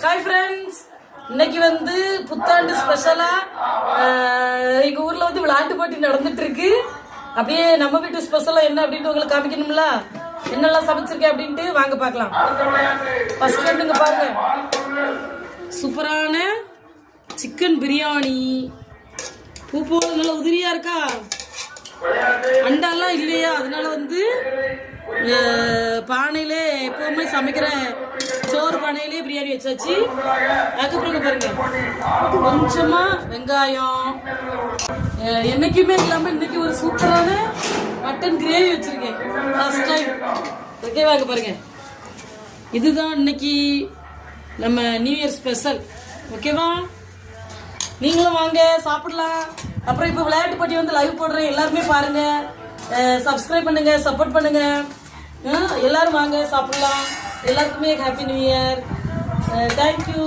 Hi friends, இன்னைக்கு வந்து புத்தாண்டு ஸ்பெஷலா எங்க ஊர்ல வந்து விளையாட்டு போட்டி நடந்துட்டு இருக்கு. அப்படியே நம்ம வீட்டு ஸ்பெஷலா என்ன அப்படின்ட்டு உங்களுக்கு காமிக்கணும்ல, என்னெல்லாம் சமைச்சிருக்கேன் அப்படின்ட்டு வாங்க பார்க்கலாம். ஃபர்ஸ்ட் வந்துங்க பாருங்க, சூப்பரான சிக்கன் பிரியாணி. பூ போல நல்லா உதிரியா இருக்கா, அண்டாலாம் இல்லையா, அதனால வந்து பானையிலே எப்பவுமே சமைக்கிற சோறு பானையிலே பிரியாணி வச்சாச்சு. அதுக்கப்புறம் பாருங்க, கொஞ்சமா வெங்காயம், என்னைக்குமே இல்லாம இன்னைக்கு ஒரு சூப்பரான மட்டன் கிரேவி வச்சிருக்கேன் ஃபர்ஸ்ட் டைம். ஓகே வாங்க பாருங்க, இதுதான் இன்னைக்கு நம்ம நியூ இயர் ஸ்பெஷல். ஓகேவா, நீங்களும் வாங்க சாப்பிடலாம். அப்புறம் இப்போ விளையாட்டு போட்டி வந்து லைவ் போடுறேன், எல்லாருமே பாருங்க, சப்ஸ்கிரைப் பண்ணுங்க, சப்போர்ட் பண்ணுங்க. எல்லாரும் வாங்க சாப்பிடலாம். எல்லாருக்குமே ஹாப்பி நியூ இயர். தேங்க்யூ.